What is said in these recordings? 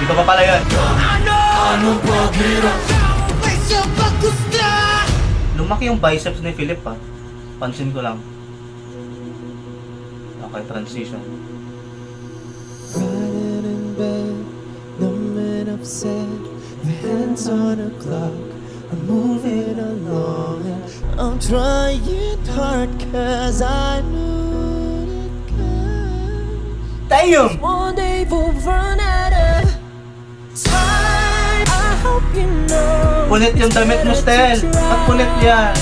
Dito pa pala yun. Lumaki yung biceps ni Philip ha. Pansin ko lang. Okay, transition. Riding in bed, numb and upset. The hands on the clock, I'm moving along. I'm trying hard cause I knew it could. Damn! One day we'll run out of time. I hope you know. Punit yung damit mo, Stel. Ba't punit yan?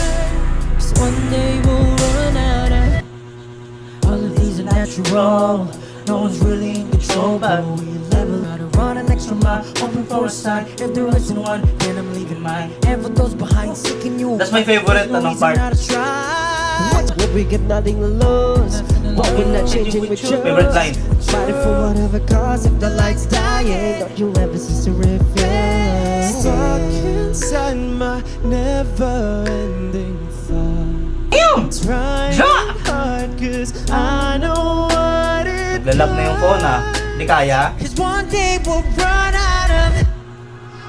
Cause one day we'll run out of. All of these are natural. No one's really in control, but we level out to run an extra mile, hoping for a sign. If there isn't one, then I'm leaving mine. And for those behind, seeking you. That's my favorite anong part. What we get nothing to lose, but we're not changing with you. Favorite line. Fighting for whatever cause, if the light's dying, don't you ever cease to refuse. Stuck inside my never-ending thought. Damn! Trying Ja! hard cause I know what it Lalap na yung phone ha. Hindi kaya. cause one day we'll run out of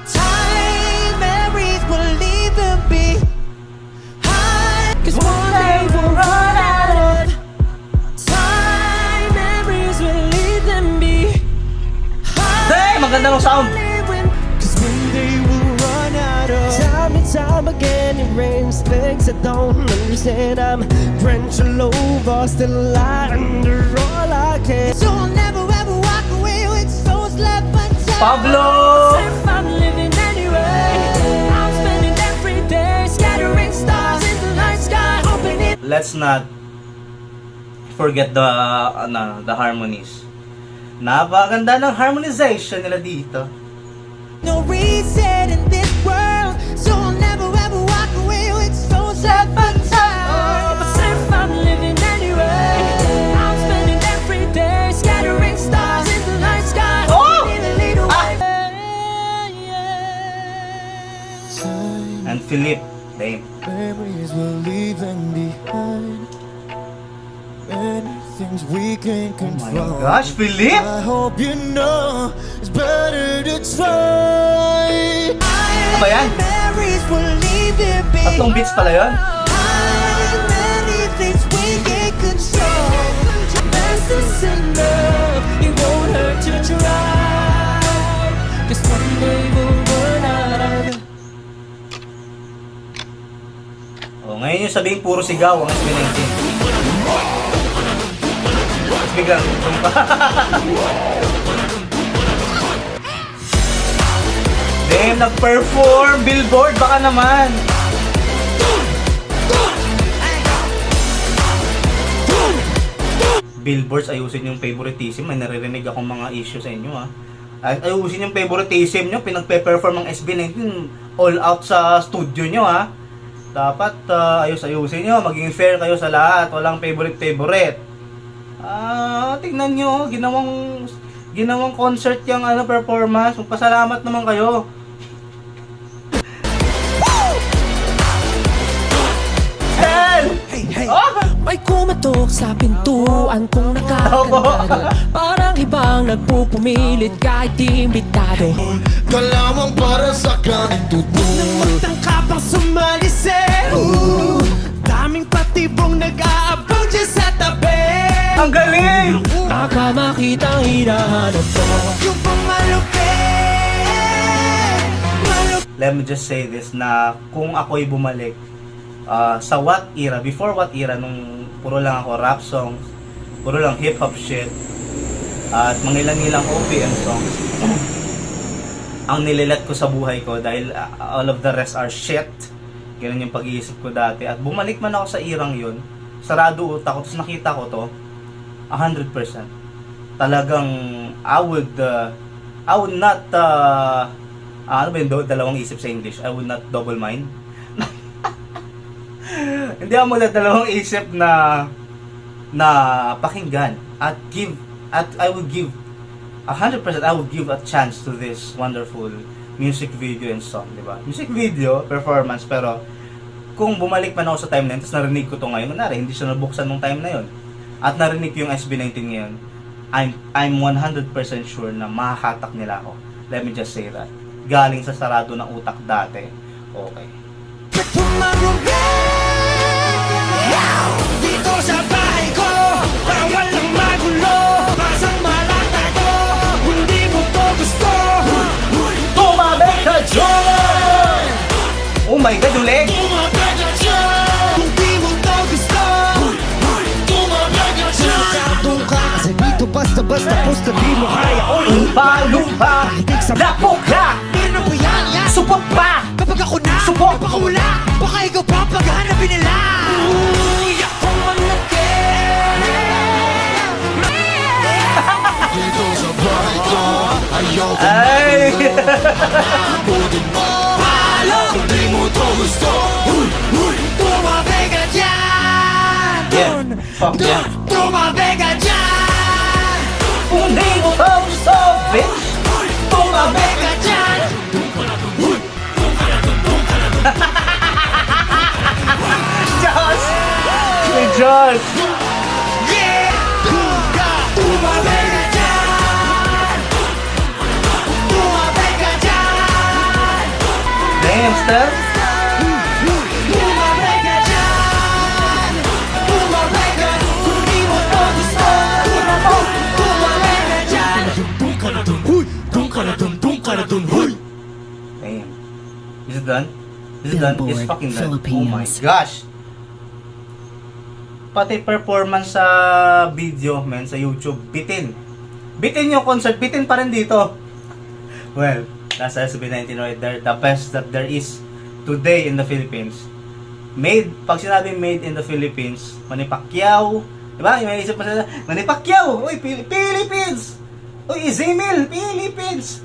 time. Memories will leave them behind. Cause one day we'll run out of time. Memories will leave them behind. Damn! Maganda ng sound. Cause one day we'll run out of time and time again. It rains things I don't understand. I'm drenched all over, still alive under all I can. So I'll never ever walk away with souls left untouched. Pablo! If I'm living anyway, I'm spending every day scattering stars in the night sky, hoping it. Let's not forget the harmonies. Napakaganda ng harmonization nila dito. No reason in this world, so I'll never ever walk away with souls left untouched. But if I'm living anyway, I'm spending every day scattering stars in the night sky, Oh! hoping it'll lead away. And Philip. Damn. Memories we're leaving behind. Many things we can't Oh my control. gosh, Philip! I hope you know it's better to try. Ano ba yan? Memories will leave it behind. Tatlong beats pala yun. Many things we can't control. Best is enough. It won't hurt to try. Cause one day we'll run out of. Oh, ngayon yung sabihin puro sigaw ang SB19. Biglang Damn, nag-perform! Billboard, baka naman! Billboards, ayusin yung favoritism. May naririnig akong mga issue sa inyo ha. Ayusin yung favoritism nyo. Pinagpe-perform ang SB19 all out sa studio nyo ha. Dapat ayusin nyo. Maging fair kayo sa lahat. Walang favorite. Tingnan nyo. Ginawang concert yung performance. Magpasalamat naman kayo. Hey, may kumatok sa pintuan kong nakakagado. Parang ibang nagpupumilit kahit di imbitado. Kalawang para sa ganito Magtangka pang sumali daming patibong nag-aabang dyan sa tabi. Ang galing! Baka makita ang hinahanap ko. Yung pamalupit. Let me just say this na kung ako'y bumalik sa what era, before what era, nung puro lang ako rap songs, puro lang hip-hop shit, at mangilang-ilang OPM songs, ang nililat ko sa buhay ko dahil all of the rest are shit. Ganun yung pag-iisip ko dati. At bumalik man ako sa irang yun, sarado utak ko, tapos nakita ko to, 100%. Talagang I would not ano ba yung dalawang isip sa English? I would not double mind. Hindi ako dalawang isip na pakinggan at I would give 100%. I would give a chance to this wonderful music video and song, di ba? Music video, performance, pero kung bumalik man ako sa time na yun, tapos narinig ko to ngayon, kunwari, hindi siya nabuksan nung time na yun, at narinig ko yung SB19 ngayon, I'm 100% sure na mahahatak nila ako. Let me just say that. Galing sa sarado ng utak dati. Okay. Dito sa bahay ko, bawal lang magulo. Masang malata ko, hindi mo to gusto. Tumabay ka dyan! Oh my God, ulit! Tumabay ka dyan, hindi mo to gusto. Tumabay ka dyan. Doon ka kasi dito basta-basta post na di mo kaya. Lumpa-lumpa! Lapok ka! Meron na ba yan? Supot pa! Kapag ako na, Supot! kapag wala, baka ikaw pa ang paghahanapin nila. Uy, ako manakit. Dito sa bahay ko Ayaw ko Ay! mabutin mo Palo, Hindi mo to gusto tumabi ka dyan. Yeah, fuck yeah. Tumabi ka dyan. Hindi mo to gusto, bitch! Tumabi ka dyan. Josh! Hey, Josh! Yeah! Tumabi ka dyan. Tumabi ka dyan. Damn, Steph! Tumabi ka dyan. Tumabi ka. Kung di mo to gusto. Tumabi ka dyan. Dun ka na dun, huy Dun ka na dun, dun ka na dun, huy Damn. Is it done? Is it done? It's Billboard fucking done. Oh my Philippines. gosh! Pati performance sa video, man, sa YouTube, bitin. Bitin yung concert, bitin pa rin dito. Well, nasa SB19 right there, the best that there is today in the Philippines. Made, pag sinabing made in the Philippines, Manny Pacquiao, diba? Yung may isip pa sila, Manny Pacquiao, uy, Philippines! Uy, Izimil, Philippines!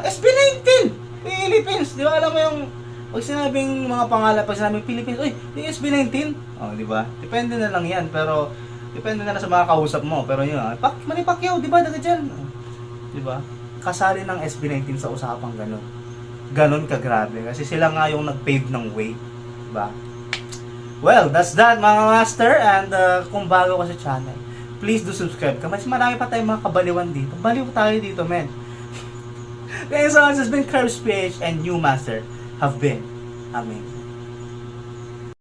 SB19, Philippines, di ba? Alam mo yung, pag sinabing mga pangalan, pag sinabing Philippines, uy, yung SB19, oh, di ba? Depende na lang yan, pero, depende na lang sa mga kausap mo, pero yun, Manny Pacquiao, di ba? Daga dyan, di ba? Kasali ng SB19 sa usapang ganun. Ganun kagrabe. Kasi sila nga yung nag-pave ng way. Diba? Well, that's that mga master. And kung bago ka sa channel, please do subscribe ka. Mas marami pa tayong mga kabaliwan dito. Baliw tayo dito, men. Kaya so, this has been Curbs PH and you, master, have been amazing.